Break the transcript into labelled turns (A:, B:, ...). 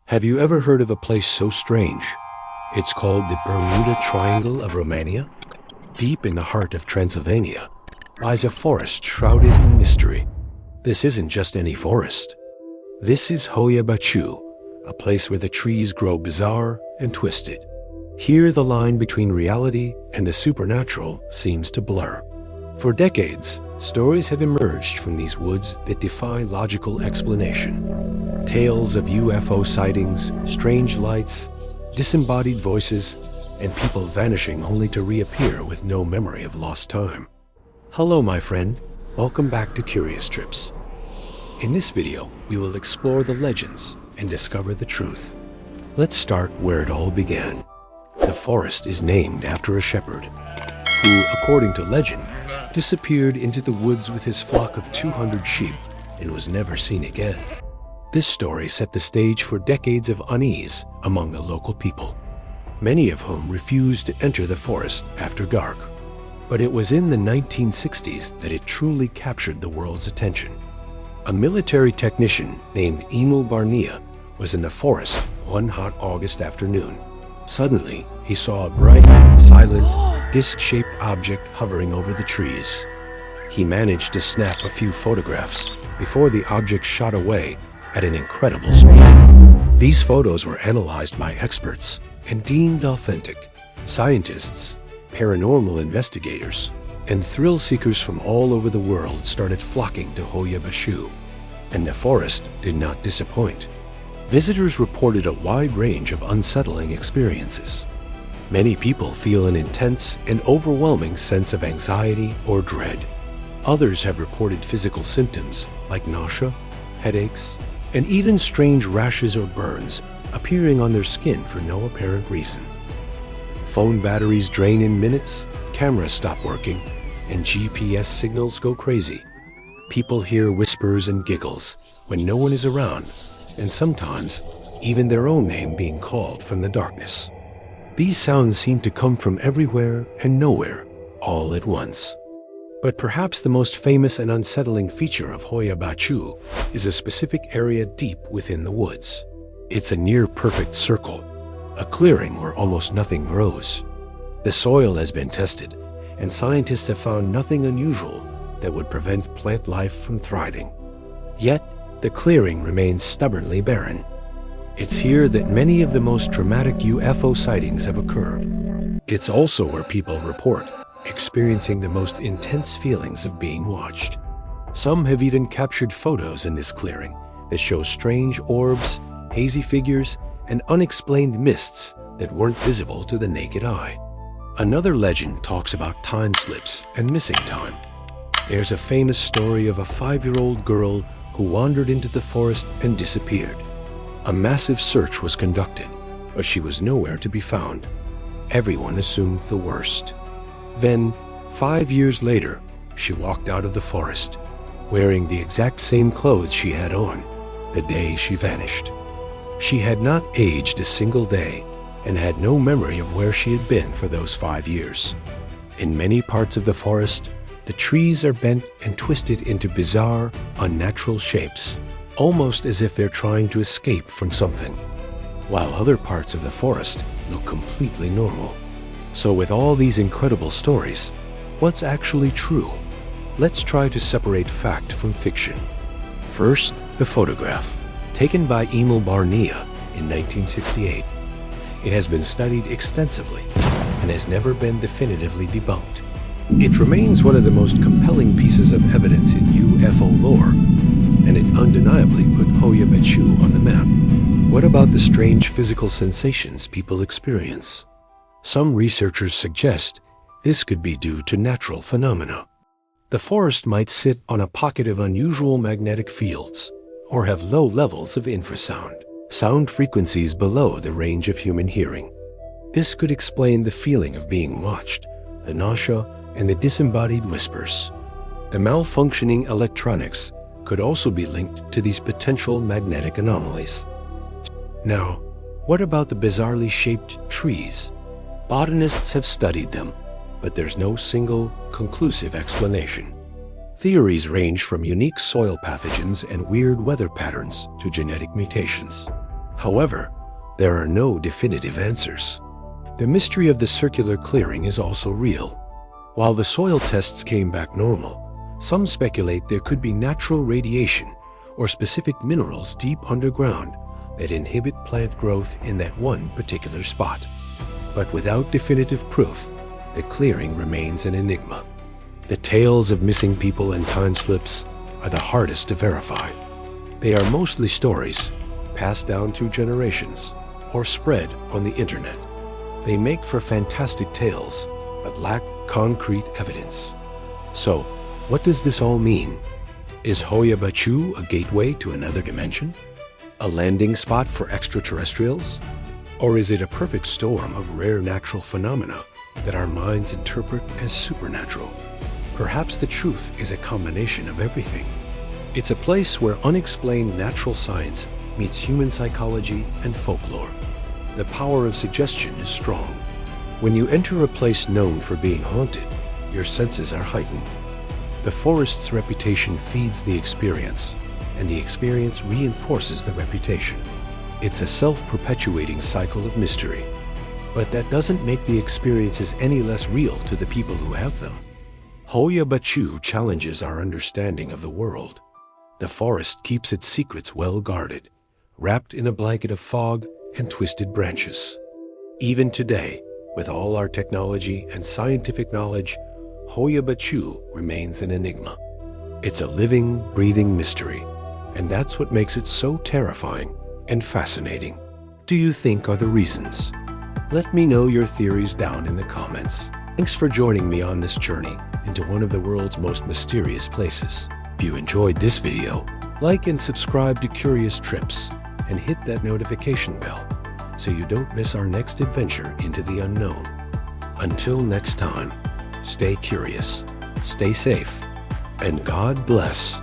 A: Have you ever heard of a place so strange? It's called the Bermuda Triangle of Romania. Deep in the heart of Transylvania lies a forest shrouded in mystery. This isn't just any forest. This is Hoia Baciu, a place where the trees grow bizarre and twisted. Here the line between reality and the supernatural seems to blur. For decades, stories have emerged from these woods that defy logical explanation. Tales of UFO sightings, strange lights, disembodied voices, and people vanishing only to reappear with no memory of lost time. Hello, my friend. Welcome back to Curious Trips. In this video, we will explore the legends and discover the truth. Let's start where it all began. The forest is named after a shepherd who, according to legend, disappeared into the woods with his flock of 200 sheep and was never seen again. This story set the stage for decades of unease among the local people, many of whom refused to enter the forest after dark. But it was in the 1960s that it truly captured the world's attention. A military technician named Emil Barnea was in the forest one hot August afternoon. Suddenly, he saw a bright, silent, disc-shaped object hovering over the trees. He managed to snap a few photographs before the object shot away at an incredible speed. These photos were analyzed by experts and deemed authentic. Scientists, paranormal investigators, and thrill seekers from all over the world started flocking to Hoia Baciu, and the forest did not disappoint. Visitors reported a wide range of unsettling experiences. Many people feel an intense and overwhelming sense of anxiety or dread. Others have reported physical symptoms like nausea, headaches, and even strange rashes or burns appearing on their skin for no apparent reason. Phone batteries drain in minutes, cameras stop working, and GPS signals go crazy. People hear whispers and giggles when no one is around, and sometimes even their own name being called from the darkness. These sounds seem to come from everywhere and nowhere, all at once. But perhaps the most famous and unsettling feature of Hoia Baciu is a specific area deep within the woods. It's a near-perfect circle, a clearing where almost nothing grows. The soil has been tested, and scientists have found nothing unusual that would prevent plant life from thriving. Yet, the clearing remains stubbornly barren. It's here that many of the most dramatic UFO sightings have occurred. It's also where people report experiencing the most intense feelings of being watched. Some have even captured photos in this clearing that show strange orbs, hazy figures, and unexplained mists that weren't visible to the naked eye. Another legend talks about time slips and missing time. There's a famous story of a 5-year-old girl who wandered into the forest and disappeared. A massive search was conducted, but she was nowhere to be found. Everyone assumed the worst. Then, 5 years later, she walked out of the forest, wearing the exact same clothes she had on the day she vanished. She had not aged a single day and had no memory of where she had been for those 5 years. In many parts of the forest, the trees are bent and twisted into bizarre, unnatural shapes, almost as if they're trying to escape from something, while other parts of the forest look completely normal. So with all these incredible stories, what's actually true? Let's try to separate fact from fiction. First, the photograph, taken by Emil Barnea in 1968. It has been studied extensively and has never been definitively debunked. It remains one of the most compelling pieces of evidence in UFO lore, and it undeniably put Hoia Baciu on the map. What about the strange physical sensations people experience? Some researchers suggest this could be due to natural phenomena. The forest might sit on a pocket of unusual magnetic fields, or have low levels of infrasound, sound frequencies below the range of human hearing. This could explain the feeling of being watched, the nausea, and the disembodied whispers. The malfunctioning electronics could also be linked to these potential magnetic anomalies. Now, what about the bizarrely shaped trees? Botanists have studied them, but there's no single, conclusive explanation. Theories range from unique soil pathogens and weird weather patterns to genetic mutations. However, there are no definitive answers. The mystery of the circular clearing is also real. While the soil tests came back normal, some speculate there could be natural radiation or specific minerals deep underground that inhibit plant growth in that one particular spot. But without definitive proof, the clearing remains an enigma. The tales of missing people and time slips are the hardest to verify. They are mostly stories passed down through generations or spread on the internet. They make for fantastic tales, but lack concrete evidence. So, what does this all mean? Is Hoia Baciu a gateway to another dimension? A landing spot for extraterrestrials? Or is it a perfect storm of rare natural phenomena that our minds interpret as supernatural? Perhaps the truth is a combination of everything. It's a place where unexplained natural science meets human psychology and folklore. The power of suggestion is strong. When you enter a place known for being haunted, your senses are heightened. The forest's reputation feeds the experience, and the experience reinforces the reputation. It's a self-perpetuating cycle of mystery. But that doesn't make the experiences any less real to the people who have them. Hoia Baciu challenges our understanding of the world. The forest keeps its secrets well guarded, wrapped in a blanket of fog and twisted branches. Even today, with all our technology and scientific knowledge, Hoia Baciu remains an enigma. It's a living, breathing mystery, and that's what makes it so terrifying and fascinating. Do you think are the reasons? Let me know your theories down in the comments. Thanks for joining me on this journey into one of the world's most mysterious places. If you enjoyed this video, like and subscribe to Curious Trips and hit that notification bell so you don't miss our next adventure into the unknown. Until next time, stay curious, stay safe, and God bless.